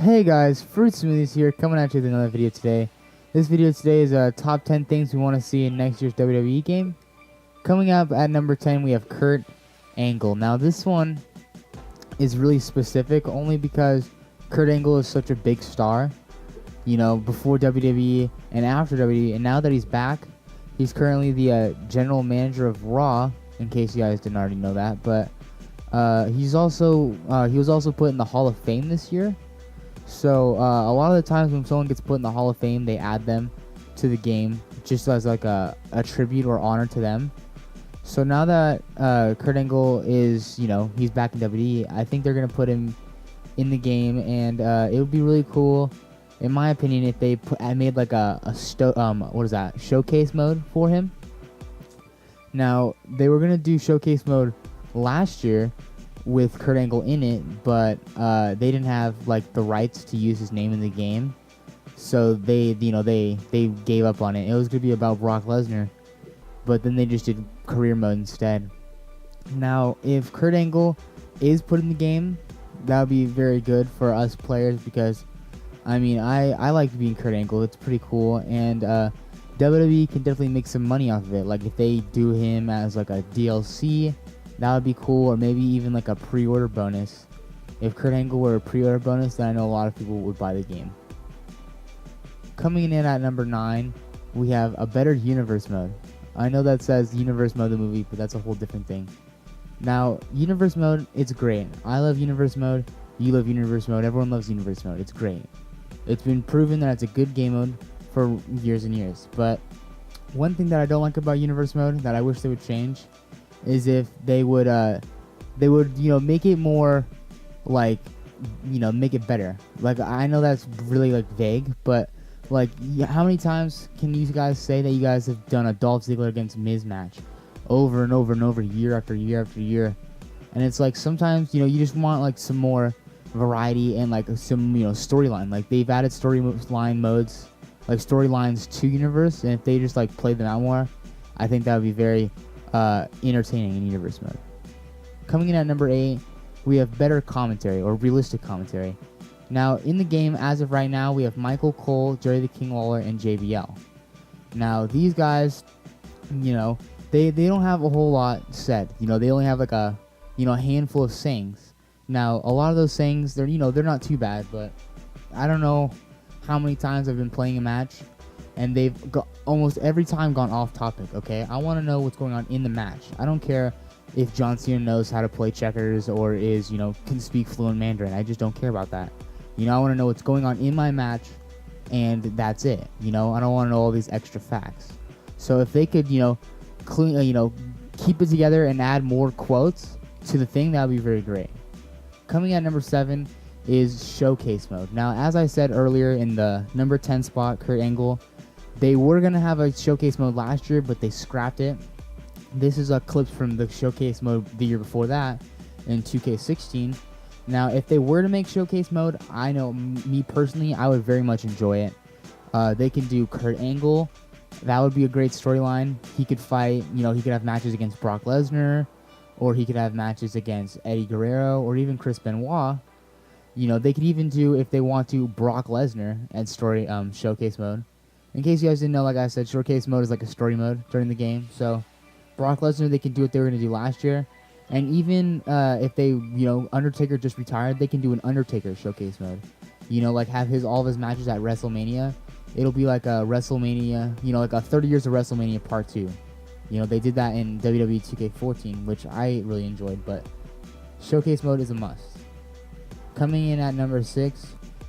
Hey guys, Fruit Smoothies here, coming at you with another video today. This video today is top 10 things we want to see in next year's WWE game. Coming up at number 10, we have Kurt Angle. Now this one is really specific only because Kurt Angle is such a big star, you know, before WWE and after WWE, and now that he's back, he's currently the general manager of Raw, in case you guys didn't already know that, but he was also put in the Hall of Fame this year. So a lot of the times when someone gets put in the Hall of Fame, they add them to the game just as like a tribute or honor to them. So now that Kurt Angle is, you know, he's back in WWE, I think they're gonna put him in the game, and it would be really cool, in my opinion, if they made like showcase mode for him. Now they were gonna do showcase mode last year with Kurt Angle in it, but they didn't have like the rights to use his name in the game, so they gave up on it. It was gonna be about Brock Lesnar, but then they just did career mode instead. Now, if Kurt Angle is put in the game, that would be very good for us players, because I mean, I like being Kurt Angle. It's pretty cool, and WWE can definitely make some money off of it. Like if they do him as like a DLC, that would be cool, or maybe even like a pre-order bonus. If Kurt Angle were a pre-order bonus, then I know a lot of people would buy the game. Coming in at number 9, we have a better universe mode. I know that says universe mode the movie, but that's a whole different thing. Now, universe mode, it's great. I love universe mode. You love universe mode. Everyone loves universe mode. It's great. It's been proven that it's a good game mode for years and years. But one thing that I don't like about universe mode that I wish they would change is if they would make it more like, make it better. Like, I know that's really like vague, but like, how many times can you guys say that you guys have done a Dolph Ziggler against Miz match over and over and over, year after year after year? And it's like sometimes, you just want like some more variety and like some, storyline. Like they've added storyline modes, like storylines to universe, and if they just like play them out more, I think that would be very entertaining in universe mode. Coming in at number 8, we have better commentary, or realistic commentary. Now in the game, as of right now, we have Michael Cole, Jerry the King Lawler, and JBL. Now these guys, they don't have a whole lot said. They only have like a handful of sayings. Now a lot of those sayings, they're not too bad, but I don't know how many times I've been playing a match and they've almost every time gone off topic. Okay, I want to know what's going on in the match. I don't care if John Cena knows how to play checkers or can speak fluent Mandarin. I just don't care about that. I want to know what's going on in my match, and that's it. I don't want to know all these extra facts. So if they could, keep it together and add more quotes to the thing, that would be very great. Coming at number 7 is showcase mode. Now, as I said earlier, in the number 10 spot, Kurt Angle, they were going to have a showcase mode last year, but they scrapped it. This is a clip from the showcase mode the year before that, in 2K18. Now, if they were to make showcase mode, I know, me personally, I would very much enjoy it. They can do Kurt Angle. That would be a great storyline. He could fight, he could have matches against Brock Lesnar, or he could have matches against Eddie Guerrero, or even Chris Benoit. They could even do, if they want to, Brock Lesnar and story showcase mode. In case you guys didn't know, like I said, showcase mode is like a story mode during the game. So Brock Lesnar, they can do what they were going to do last year. And even if they, Undertaker just retired, they can do an Undertaker showcase mode. Like have all of his matches at WrestleMania. It'll be like a WrestleMania, like a 30 years of WrestleMania part 2. They did that in WWE 2K18, which I really enjoyed, but showcase mode is a must. Coming in at number 6,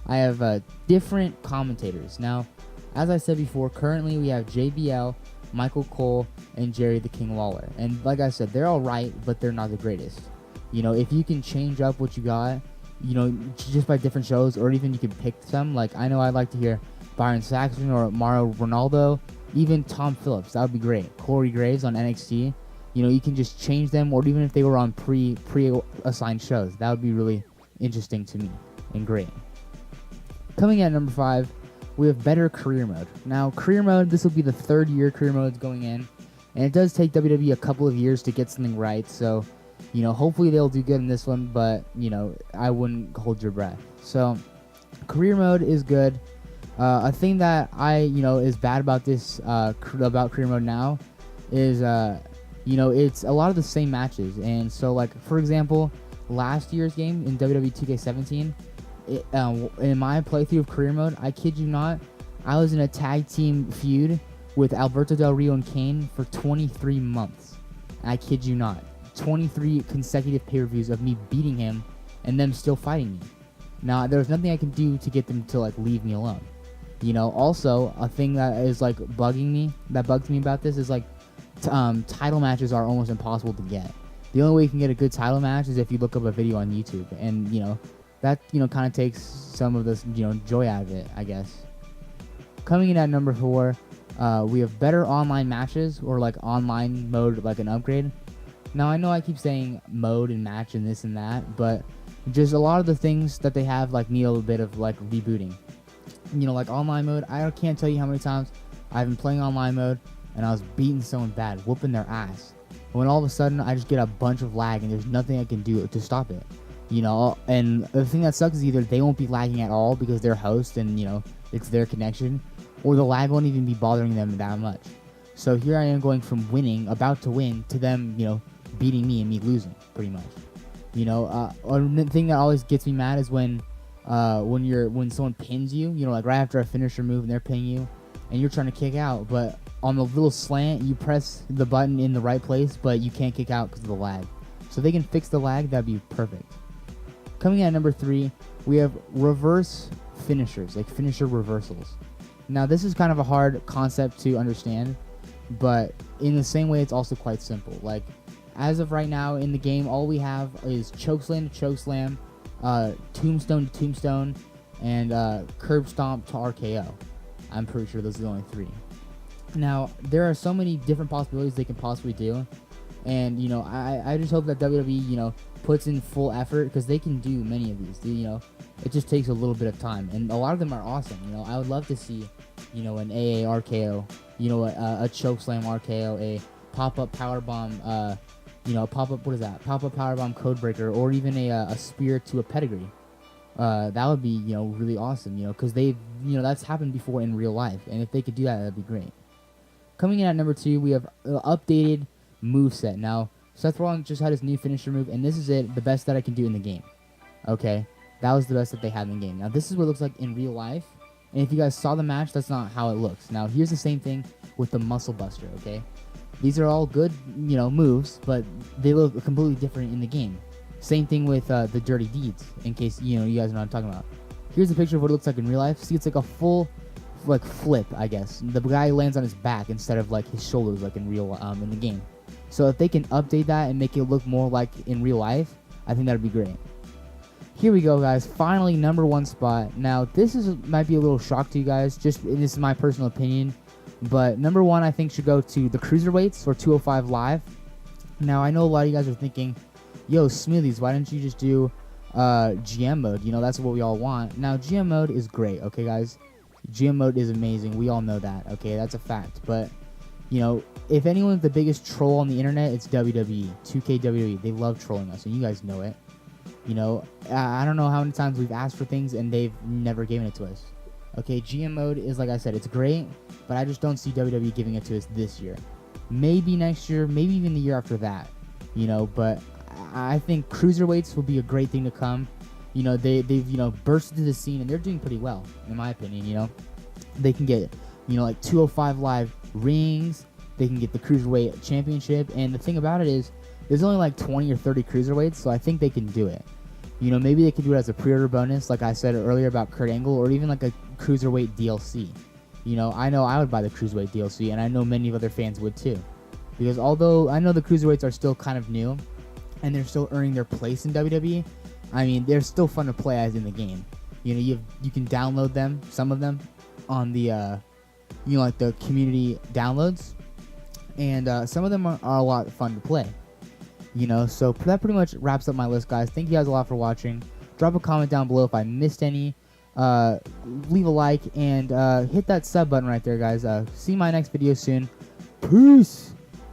I have different commentators. Now, as I said before, currently we have JBL, Michael Cole, and Jerry the King Lawler. And like I said, they're all right, but they're not the greatest. If you can change up what you got, just by different shows, or even you can pick some. Like, I know I'd like to hear Byron Saxton or Mauro Ronaldo, even Tom Phillips. That would be great. Corey Graves on NXT. You can just change them, or even if they were on pre-assigned shows. That would be really interesting to me and great. Coming at number 5, we have better career mode. Now, career mode, this will be the 3rd year career mode is going in, And it does take WWE a couple of years to get something right, so, hopefully they'll do good in this one, but, I wouldn't hold your breath. So, career mode is good. A thing that is bad about this, about career mode now is, it's a lot of the same matches. And so, like, for example, last year's game in WWE 2K18, in my playthrough of career mode, I kid you not, I was in a tag team feud with Alberto Del Rio and Kane for 23 months. I kid you not. 23 consecutive pay-per-views of me beating him and them still fighting me. Now, there's nothing I can do to get them to, like, leave me alone. Also, a thing that is, like, bugs me about this is, like, title matches are almost impossible to get. The only way you can get a good title match is if you look up a video on YouTube. And, that, kind of takes some of this, joy out of it, I guess. Coming in at number 4, we have better online matches, or like online mode, like an upgrade. Now, I know I keep saying mode and match and this and that, but just a lot of the things that they have like need a little bit of like rebooting. Like online mode, I can't tell you how many times I've been playing online mode and I was beating someone bad, whooping their ass. When all of a sudden I just get a bunch of lag and there's nothing I can do to stop it. And the thing that sucks is either they won't be lagging at all because they're host and, it's their connection, or the lag won't even be bothering them that much. So here I am going from winning, about to win, to them, beating me and me losing, pretty much. The thing that always gets me mad is when someone pins you, like right after a finisher move and they're pinning you, and you're trying to kick out, but on the little slant, you press the button in the right place, but you can't kick out because of the lag. So they can fix the lag, that'd be perfect. Coming in at number 3, we have reverse finishers, like finisher reversals. Now, this is kind of a hard concept to understand, but in the same way, it's also quite simple. Like, as of right now in the game, all we have is chokeslam to chokeslam, tombstone to tombstone, and curb stomp to RKO. I'm pretty sure those are the only 3. Now, there are so many different possibilities they can possibly do, and, I just hope that WWE, puts in full effort, because they can do many of these. It just takes a little bit of time, and a lot of them are awesome. I would love to see, an AA RKO, a chokeslam RKO, a pop-up powerbomb, pop-up powerbomb codebreaker, or even a spear to a pedigree. That would be, really awesome, because they've, that's happened before in real life, and if they could do that, that'd be great. Coming in at number 2, we have updated moveset. Now, Seth Rollins just had his new finisher move, and this is it, the best that I can do in the game. Okay? That was the best that they had in the game. Now, this is what it looks like in real life, and if you guys saw the match, that's not how it looks. Now, here's the same thing with the Muscle Buster, okay? These are all good, moves, but they look completely different in the game. Same thing with the Dirty Deeds, in case, you guys know what I'm talking about. Here's a picture of what it looks like in real life. See, it's like a full, like, flip, I guess. The guy lands on his back instead of, like, his shoulders, like in real, in the game. So if they can update that and make it look more like in real life, I think that would be great. Here we go, guys. Finally, number 1 spot. Now, this might be a little shock to you guys. This is my personal opinion. But number 1, I think, should go to the Cruiserweights or 205 Live. Now, I know a lot of you guys are thinking, yo, Smoothies, why didn't you just do GM mode? That's what we all want. Now, GM mode is great, okay, guys? GM mode is amazing. We all know that, okay? That's a fact. But, if anyone's the biggest troll on the internet, it's WWE. 2K WWE. They love trolling us, and you guys know it. I don't know how many times we've asked for things, and they've never given it to us. Okay, GM mode is, like I said, it's great, but I just don't see WWE giving it to us this year. Maybe next year, maybe even the year after that. But I think Cruiserweights will be a great thing to come. They've burst into the scene, and they're doing pretty well, in my opinion. They can get, like 205 Live rings. They can get the Cruiserweight Championship. And the thing about it is, there's only like 20 or 30 Cruiserweights, so I think they can do it. Maybe they could do it as a pre-order bonus, like I said earlier about Kurt Angle, or even like a Cruiserweight DLC. I know I would buy the Cruiserweight DLC, and I know many other fans would too. Because although I know the Cruiserweights are still kind of new, and they're still earning their place in WWE, I mean, they're still fun to play as in the game. You can download them, some of them, on the, like the community downloads. And some of them are a lot of fun to play. So that pretty much wraps up my list, guys. Thank you guys a lot for watching. Drop a comment down below if I missed any. Leave a like, and hit that sub button right there, guys. See my next video soon. Peace!